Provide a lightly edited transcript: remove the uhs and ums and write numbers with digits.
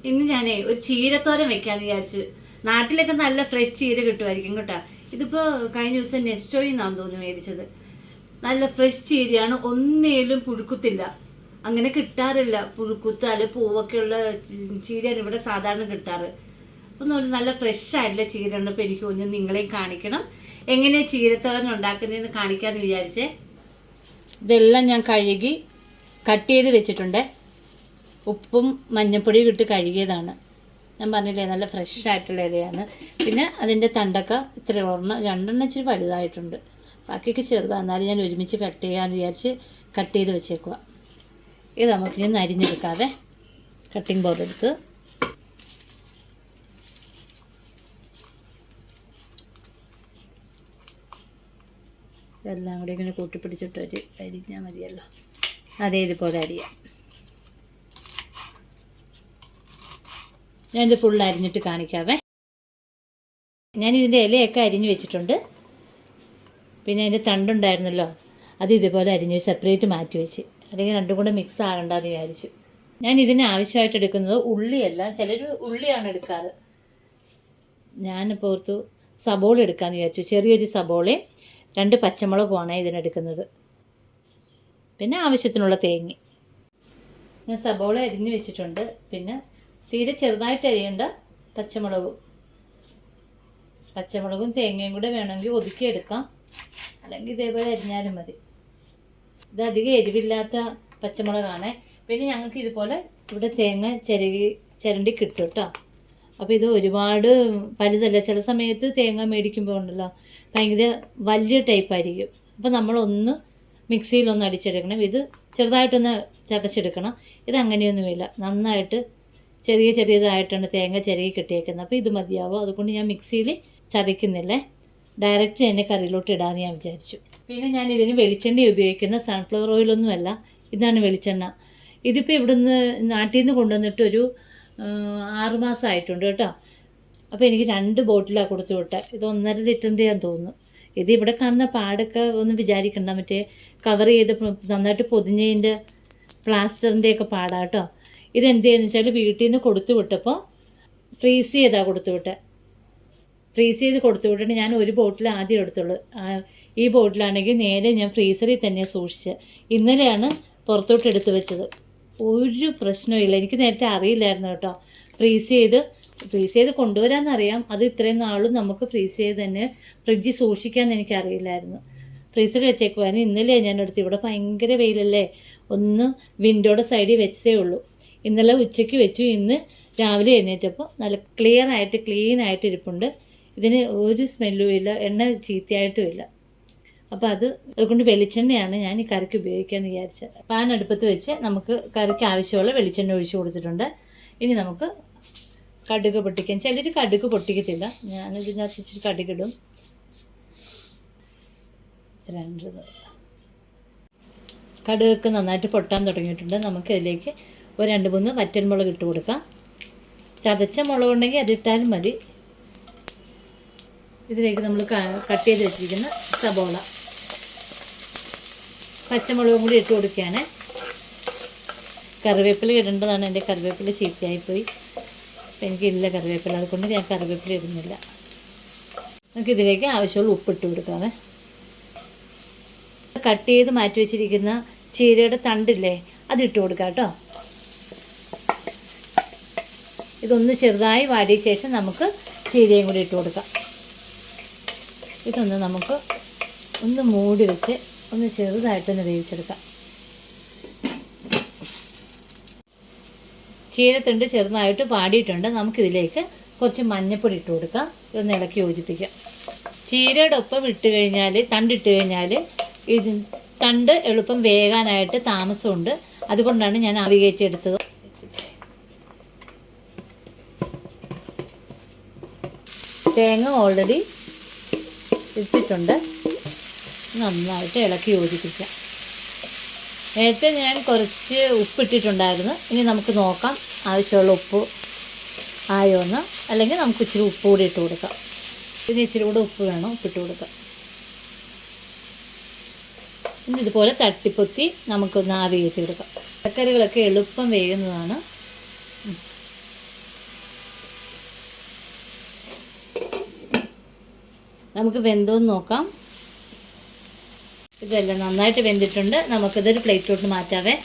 ഇന്ന് ഞാനേ ഒരു ചീരത്തോരൻ വെക്കാന്ന് വിചാരിച്ചു. നാട്ടിലൊക്കെ നല്ല ഫ്രഷ് ചീര കിട്ടുമായിരിക്കും കേട്ടോ. ഇതിപ്പോ കഴിഞ്ഞ ദിവസം നെസ്റ്റോയിൽ നിന്നാന്ന് തോന്നുന്നു മേടിച്ചത്. നല്ല ഫ്രഷ് ചീരയാണ്, ഒന്നേലും പുഴുക്കുത്തില്ല. അങ്ങനെ കിട്ടാറില്ല, പുഴുക്കുത്ത് അല്ലെ പൂവൊക്കെ ഉള്ള ചീരയാണ് ഇവിടെ സാധാരണ കിട്ടാറ്. അപ്പം ഒരു നല്ല ഫ്രഷ് ആയിട്ടുള്ള ചീര ഉണ്ടപ്പോൾ എനിക്ക് ഒന്ന് നിങ്ങളെയും കാണിക്കണം, എങ്ങനെയാണ് ചീരത്തോരൻ ഉണ്ടാക്കുന്നതെന്ന് കാണിക്കാമെന്ന് വിചാരിച്ചേ. ഇതെല്ലാം ഞാൻ കഴുകി കട്ട് ചെയ്ത് വെച്ചിട്ടുണ്ട്. ഉപ്പും മഞ്ഞപ്പൊടിയും ഇട്ട് കഴുകിയതാണ്. ഞാൻ പറഞ്ഞില്ലേ നല്ല ഫ്രഷ് ആയിട്ടുള്ള ഇലയാണ്. പിന്നെ അതിൻ്റെ തണ്ടൊക്കെ ഇത്ര രണ്ടെണ്ണം ഇച്ചിരി വലുതായിട്ടുണ്ട്, ബാക്കിയൊക്കെ ചെറുതാണ്. എന്നാലും ഞാൻ ഒരുമിച്ച് കട്ട് ചെയ്യാമെന്ന് വിചാരിച്ച് കട്ട് ചെയ്ത് വെച്ചേക്കുക. ഇത് നമുക്കിനി അരിഞ്ഞെടുക്കാവേ. കട്ടിംഗ് ബോർഡ് എടുത്ത് ഇതെല്ലാം കൂടി ഇങ്ങനെ കൂട്ടിപ്പിടിച്ചിട്ട് അരിഞ്ഞാൽ മതിയല്ലോ. അതേ ഇതുപോലെ അരിയാം. ഞാനിത് ഫുൾ അരിഞ്ഞിട്ട് കാണിക്കാവേ. ഞാനിതിൻ്റെ ഇലയൊക്കെ അരിഞ്ഞ് വെച്ചിട്ടുണ്ട്. പിന്നെ അതിൻ്റെ തണ്ടുണ്ടായിരുന്നല്ലോ, അത് ഇതുപോലെ അരിഞ്ഞ് സെപ്പറേറ്റ് മാറ്റി വെച്ച്, അല്ലെങ്കിൽ രണ്ടും കൂടെ മിക്സ് ആകണ്ടെന്ന് വിചാരിച്ചു. ഞാൻ ഇതിന് ആവശ്യമായിട്ട് എടുക്കുന്നത് ഉള്ളിയല്ല, ചിലർ ഉള്ളിയാണ് എടുക്കാറ്. ഞാനിപ്പോൾ ഓർത്തു സബോള എടുക്കാമെന്ന് വിചാരിച്ചു. ചെറിയൊരു സബോളയും 2 പച്ചമുളകുമാണ് ഇതിനെടുക്കുന്നത്. പിന്നെ ആവശ്യത്തിനുള്ള തേങ്ങ. ഞാൻ സബോള അരിഞ്ഞ് വെച്ചിട്ടുണ്ട്. പിന്നെ തീരെ ചെറുതായിട്ട് അരിയേണ്ട പച്ചമുളകും തേങ്ങയും കൂടെ വേണമെങ്കിൽ ഒതുക്കിയെടുക്കാം, അല്ലെങ്കിൽ ഇതേപോലെ അരിഞ്ഞാലും മതി. ഇത് അധികം എരിവില്ലാത്ത പച്ചമുളകാണ്. പിന്നെ ഞങ്ങൾക്ക് ഇതുപോലെ ഇവിടെ തേങ്ങ ചിരണ്ടി കിട്ടും കേട്ടോ. അപ്പോൾ ഇത് ഒരുപാട് വലുതല്ല. ചില സമയത്ത് തേങ്ങ മേടിക്കുമ്പോൾ ഉണ്ടല്ലോ ഭയങ്കര വലിയ ടൈപ്പായിരിക്കും. അപ്പോൾ നമ്മളൊന്ന് മിക്സിയിലൊന്ന് അടിച്ചെടുക്കണം. ഇത് ചെറുതായിട്ടൊന്ന് ചതച്ചെടുക്കണം. ഇത് അങ്ങനെയൊന്നുമില്ല, നന്നായിട്ട് ചെറിയതായിട്ടാണ് തേങ്ങ ചിരകി കിട്ടിയേക്കുന്നത്. അപ്പോൾ ഇത് മതിയാവും. അതുകൊണ്ട് ഞാൻ മിക്സിയിൽ ചതയ്ക്കുന്നില്ലേ, ഡയറക്റ്റ് തന്നെ കറിയിലോട്ട് ഇടാമെന്ന് ഞാൻ വിചാരിച്ചു. പിന്നെ ഞാൻ ഇതിന് വെളിച്ചെണ്ണ ഉപയോഗിക്കുന്ന സൺഫ്ലവർ ഓയിലൊന്നുമല്ല, ഇതാണ് വെളിച്ചെണ്ണ. ഇതിപ്പോൾ ഇവിടുന്ന് നാട്ടിൽ നിന്ന് കൊണ്ടുവന്നിട്ട് ഒരു 6 മാസമായിട്ടുണ്ട് കേട്ടോ. അപ്പോൾ എനിക്ക് 2 ബോട്ടിലാണ് കൊടുത്തു വിട്ടത്. ഇത് 1.5 ലിറ്ററിൻ്റെ ഞാൻ തോന്നുന്നു. ഇത് ഇവിടെ കാണുന്ന പാടൊക്കെ ഒന്നും വിചാരിക്കണ്ട, മറ്റേ കവർ ചെയ്ത് നന്നായിട്ട് പൊതിഞ്ഞതിൻ്റെ പ്ലാസ്റ്ററിൻ്റെയൊക്കെ പാടാണ് കേട്ടോ. ഇതെന്ത് ചെയ്യുന്നത് വെച്ചാൽ വീട്ടിൽ നിന്ന് കൊടുത്തു വിട്ടപ്പോൾ ഫ്രീസ് ചെയ്താണ് കൊടുത്തു വിട്ടത്. ഫ്രീസ് ചെയ്ത് കൊടുത്തു വിട്ടിട്ട് ഞാൻ ഒരു ബോട്ടിൽ ആദ്യം എടുത്തുള്ളൂ. ഈ ബോട്ടിലാണെങ്കിൽ നേരെ ഞാൻ ഫ്രീസറിൽ തന്നെ സൂക്ഷിച്ച് ഇന്നലെയാണ് പുറത്തോട്ട് എടുത്ത് വെച്ചത്. ഒരു പ്രശ്നമില്ല. എനിക്ക് നേരത്തെ അറിയില്ലായിരുന്നു കേട്ടോ. ഫ്രീസ് ചെയ്ത് കൊണ്ടുവരാമെന്നറിയാം, അത് ഇത്രയും നാളും നമുക്ക് ഫ്രീസ് ചെയ്ത് തന്നെ ഫ്രിഡ്ജിൽ സൂക്ഷിക്കാമെന്ന് എനിക്കറിയില്ലായിരുന്നു. ഫ്രീസറിൽ വെച്ചേക്കുവായിരുന്നു. ഇന്നലെ ഞാൻ എടുത്ത്. ഇവിടെ ഭയങ്കര വെയിലല്ലേ, ഒന്ന് വിൻഡോയുടെ സൈഡിൽ വെച്ചതേ ഉള്ളൂ. ഇന്നലെ ഉച്ചയ്ക്ക് വെച്ചു, ഇന്ന് രാവിലെ എഴുന്നേറ്റപ്പോൾ നല്ല ക്ലീനായിട്ട് ഇരിപ്പുണ്ട്. ഇതിന് ഒരു സ്മെല്ലും ഇല്ല, എണ്ണ ചീത്തയായിട്ടും ഇല്ല. അപ്പോൾ അതുകൊണ്ട് വെളിച്ചെണ്ണയാണ് ഞാൻ ഈ കറിക്ക് ഉപയോഗിക്കാമെന്ന് വിചാരിച്ചത്. പാൻ അടുപ്പത്ത് വെച്ച് നമുക്ക് കറിക്ക് ആവശ്യമുള്ള വെളിച്ചെണ്ണ ഒഴിച്ചു കൊടുത്തിട്ടുണ്ട്. ഇനി നമുക്ക് കടുക് പൊട്ടിക്കാം. ചിലർ കടുക് പൊട്ടിക്കത്തില്ല, ഞാനിതിനകത്ത് ഇച്ചിരി കടുകിടും. കടുകൊക്കെ നന്നായിട്ട് പൊട്ടാൻ തുടങ്ങിയിട്ടുണ്ട്. നമുക്കിതിലേക്ക് ഒരു 2-3 വറ്റൽമുളക് ഇട്ട് കൊടുക്കാം. ചതച്ച മുളക് ഉണ്ടെങ്കിൽ അതിട്ടാലും മതി. ഇതിലേക്ക് നമ്മൾ കട്ട് ചെയ്ത് വെച്ചിരിക്കുന്ന സബോള, പച്ചമുളകും കൂടി ഇട്ട് കൊടുക്കുകയാണ്. കറിവേപ്പില ഇടേണ്ടതാണ്, എൻ്റെ കറിവേപ്പില ചീത്തയായിപ്പോയി. അപ്പം എനിക്കില്ല കറിവേപ്പില, അതുകൊണ്ട് ഞാൻ കറിവേപ്പില ഇടുന്നില്ല. നമുക്കിതിലേക്ക് ആവശ്യമുള്ള ഉപ്പിട്ട് കൊടുക്കാമേ. കട്ട് ചെയ്ത് മാറ്റി വെച്ചിരിക്കുന്ന ചീരയുടെ തണ്ടില്ലേ, അതിട്ട് കൊടുക്കാം കേട്ടോ. ഇതൊന്ന് ചെറുതായി വാടിയ ശേഷം നമുക്ക് ചീരയും കൂടി ഇട്ട് കൊടുക്കാം. ഇതൊന്ന് നമുക്ക് ഒന്ന് മൂടി വെച്ച് ഒന്ന് ചെറുതായിട്ടൊന്ന് വേവിച്ചെടുക്കാം. ചീരത്തണ്ട് ചെറുതായിട്ട് വാടിയിട്ടുണ്ട്. നമുക്കിതിലേക്ക് കുറച്ച് മഞ്ഞൾപ്പൊടി ഇട്ട് കൊടുക്കാം. ഇതൊന്ന് ഇളക്കി യോജിപ്പിക്കാം. ചീരയുടെ ഒപ്പം തണ്ടിട്ട് കഴിഞ്ഞാൽ ഇത് തണ്ട് എളുപ്പം വേകാനായിട്ട് താമസമുണ്ട്. അതുകൊണ്ടാണ് ഞാൻ ആവി കയറ്റി എടുത്തത്. തേങ്ങ ഓൾറെഡി ഇട്ടിട്ടുണ്ട്. നന്നായിട്ട് ഇളക്കി യോജിപ്പിക്കാം. നേരത്തെ ഞാൻ കുറച്ച് ഉപ്പിട്ടിട്ടുണ്ടായിരുന്നു. ഇനി നമുക്ക് നോക്കാം ആവശ്യമുള്ള ഉപ്പ് ആയോന്ന്, അല്ലെങ്കിൽ നമുക്ക് ഇച്ചിരി ഉപ്പ് കൂടി ഇട്ട് കൊടുക്കാം. ഇനി ഇച്ചിരി കൂടെ ഉപ്പ് വേണം, ഉപ്പിട്ട് കൊടുക്കാം. ഇനി ഇതുപോലെ തട്ടിപ്പൊത്തി നമുക്കൊന്ന് ആവി കയറ്റി കൊടുക്കാം. പച്ചക്കറികളൊക്കെ എളുപ്പം വേകുന്നതാണ്. നമുക്ക് വെന്തോന്ന് നോക്കാം. ഇതെല്ലാം നന്നായിട്ട് വെന്തിട്ടുണ്ട്. നമുക്കിതൊരു പ്ലേറ്റിലോട്ട് മാറ്റാവേ.